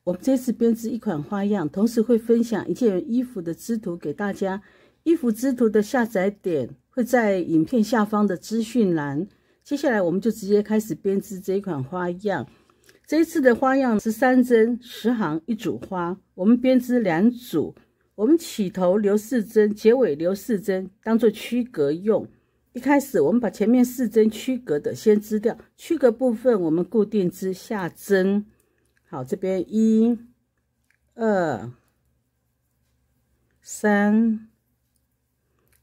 我们这次编织一款花样，同时会分享一件衣服的织图给大家。衣服织图的下载点会在影片下方的资讯栏。接下来我们就直接开始编织这一款花样。这一次的花样13针10行一组花，我们编织2组。我们起头留4针，结尾留4针，当做区隔用。一开始我们把前面4针区隔的先织掉，区隔部分我们固定织下针。好，这边1、2、3、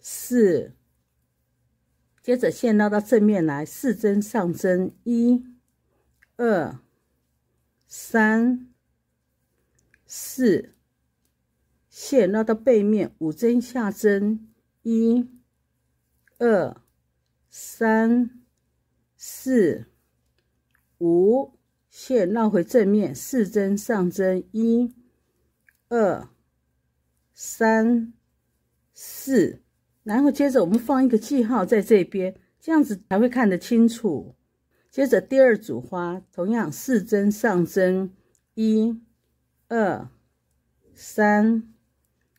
4，接着线绕到正面来，4针上针，1、2、3、4，线绕到背面5针下针，1、2、3、4、5。线绕回正面，4针上针，1、2、3、4，然后接着我们放一个记号在这边，这样子才会看得清楚。接着第2组花，同样4针上针，1、2、3、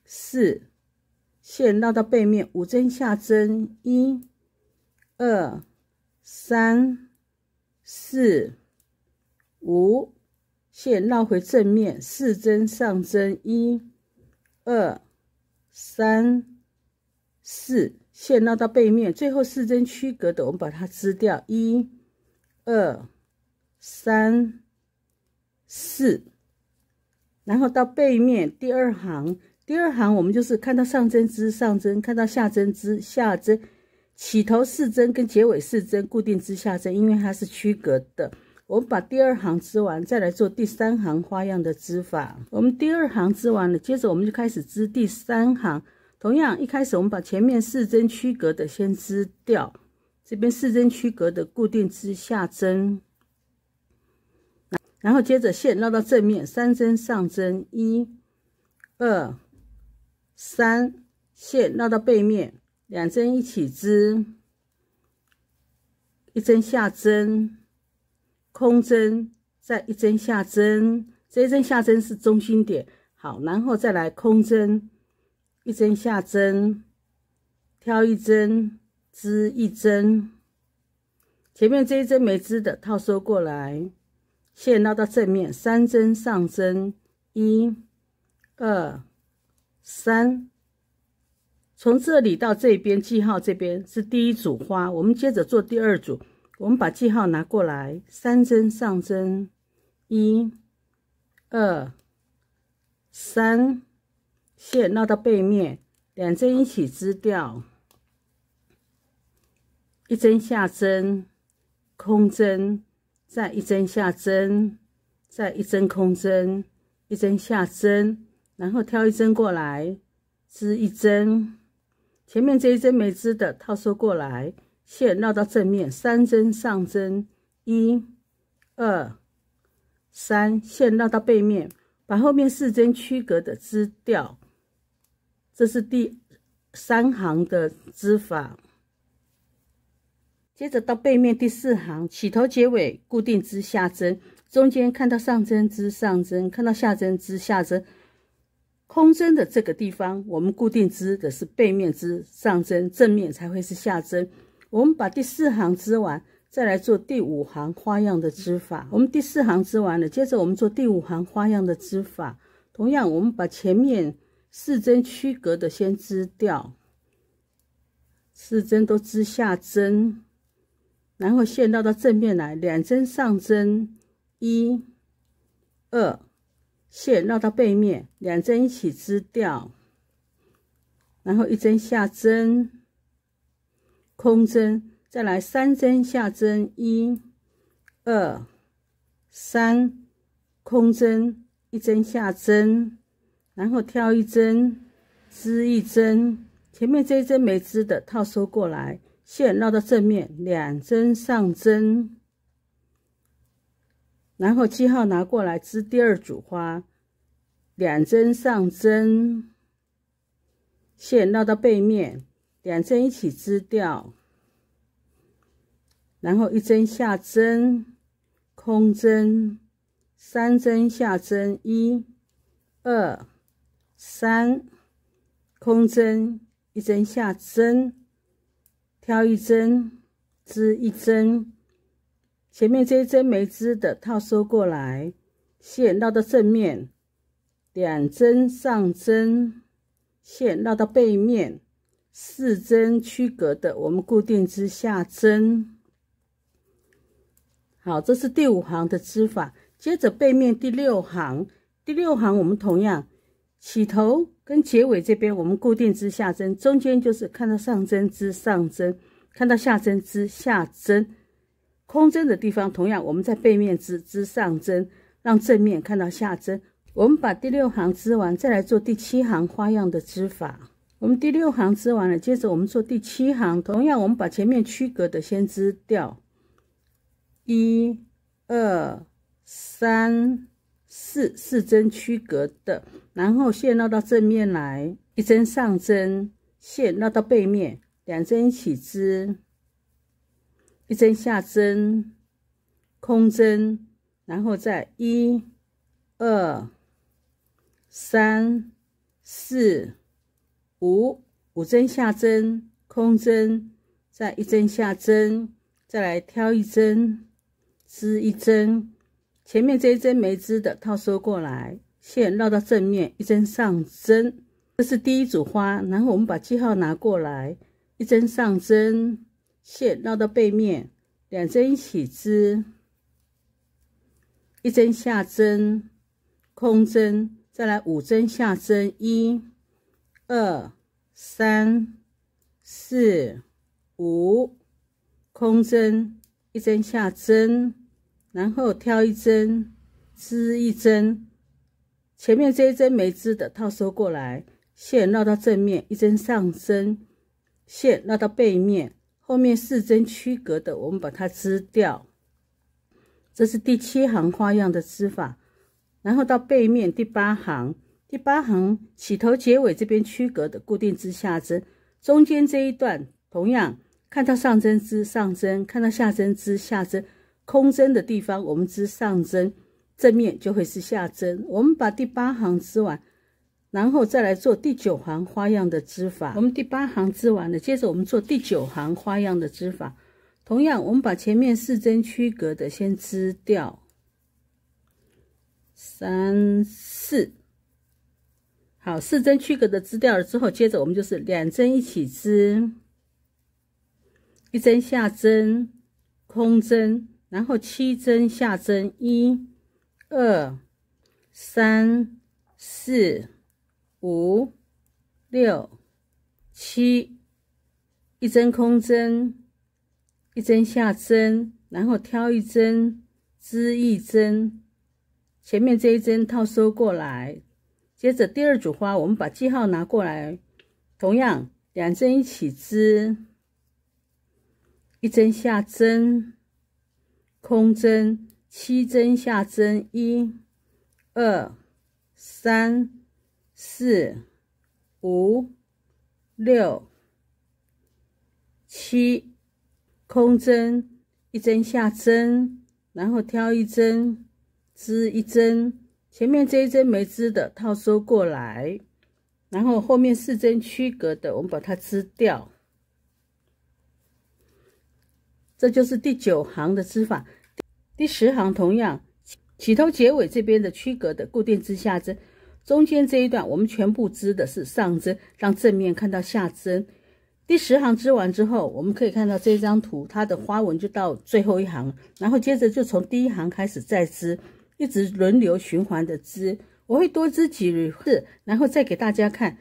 4，线绕到背面5针下针，1、2、3、4、5，线绕回正面，4针上针，1、2、3、4，线绕到背面，最后4针区隔的我们把它织掉，1、2、3、4，然后到背面第2行，第2行我们就是看到上针织上针，看到下针织下针，起头4针跟结尾4针固定织下针，因为它是区隔的。我们把第2行织完，再来做第3行花样的织法。我们第2行织完了，接着我们就开始织第3行。同样，一开始我们把前面4针区隔的先织掉，这边4针区隔的固定织下针，然后接着线绕到正面，3针上针，1、2、3，线绕到背面，2针一起织，1针下针。空针，再1针下针，这1针下针是中心点。好，然后再来空针，1针下针，挑1针，织1针，前面这1针没织的套收过来，线绕到正面，3针上针，1、2、3，从这里到这边记号这边是第1组花，我们接着做第2组。我们把记号拿过来，3针上针，1、2、3，线绕到背面，2针一起织掉，1针下针，空针，再1针下针，再1针空针，1针下针，然后挑1针过来，织1针，前面这1针没织的套收过来。线绕到正面，3针上针，1、2、3，线绕到背面，把后面4针区隔的织掉。这是第3行的织法。接着到背面第4行，起头结尾固定织下针，中间看到上针织上针，看到下针织下针。空针的这个地方，我们固定织的是背面织上针，正面才会是下针。我们把第4行织完，再来做第5行花样的织法。我们第4行织完了，接着我们做第5行花样的织法。同样，我们把前面4针区隔的先织掉，4针都织下针，然后线绕到正面来，2针上针，1、2，线绕到背面，2针一起织掉，然后1针下针。空针，再来3针下针，1、2、3，空针，1针下针，然后挑1针，织1针，前面这1针没织的套收过来，线绕到正面，2针上针，然后记号拿过来织第2组花，2针上针，线绕到背面。2针一起织掉，然后1针下针，空针，3针下针，1、2、3，空针，1针下针，挑1针，织1针，前面这一针没织的套收过来，线绕到正面，2针上针，线绕到背面，4针区隔的我们固定织下针。好，这是第5行的织法。接着背面第6行，第6行我们同样起头跟结尾这边我们固定织下针，中间就是看到上针织上针，看到下针织下针，空针的地方同样我们在背面织上针，让正面看到下针。我们把第6行织完，再来做第7行花样的织法。我们第6行织完了，接着我们做第7行，同样我们把前面区隔的先织掉，1、2、3、4针区隔的，然后线绕到正面来，1针上针，线绕到背面，2针一起织，1针下针，空针，然后再1、2、3、4、5针下针，空针，再1针下针，再来挑1针，织1针，前面这一针没织的套收过来，线绕到正面，1针上针，这是第1组花。然后我们把记号拿过来，1针上针，线绕到背面，2针一起织，1针下针，空针，再来5针下针，1、2、3、4、5，空针，1针下针，然后挑1针，织1针，前面这一针没织的套收过来，线绕到正面，1针上针，线绕到背面，后面4针区隔的我们把它织掉。这是第7行花样的织法。然后到背面第8行，第8行起头结尾这边区隔的固定织下针，中间这一段同样看到上针织上针，看到下针织下针，空针的地方我们织上针，正面就会是下针。我们把第8行织完，然后再来做第9行花样的织法。我们第8行织完了，接着我们做第9行花样的织法。同样我们把前面4针区隔的先织掉，3、4，好，4针区隔的织掉了之后，接着我们就是2针一起织，1针下针，空针，然后7针下针，1、2、3、4、5、6、7，1针空针，1针下针，然后挑1针，织1针，前面这一针套收过来。接着第2组花，我们把记号拿过来，同样2针一起织，1针下针，空针，7针下针，1、2、3、4、5、6、7，空针，1针下针，然后挑1针，织1针，前面这一针没织的套收过来，然后后面4针区隔的我们把它织掉。这就是第9行的织法。第10行同样起头结尾这边的区隔的固定织下针，中间这一段我们全部织的是上针，让正面看到下针。第10行织完之后，我们可以看到这张图，它的花纹就到最后一行，然后接着就从第1行开始再织，一直轮流循环的织。我会多织几次，然后再给大家看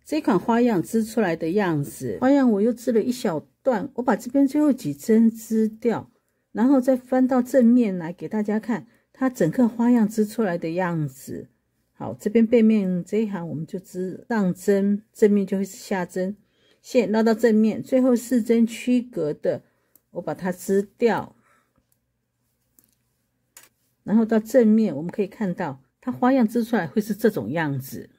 这款花样织出来的样子。花样我又织了一小段，我把这边最后几针织掉，然后再翻到正面来给大家看它整个花样织出来的样子。好，这边背面这一行我们就织上针，正面就会是下针，线绕到正面，最后4针区隔的我把它织掉，然后到正面我们可以看到它花样织出来会是这种样子。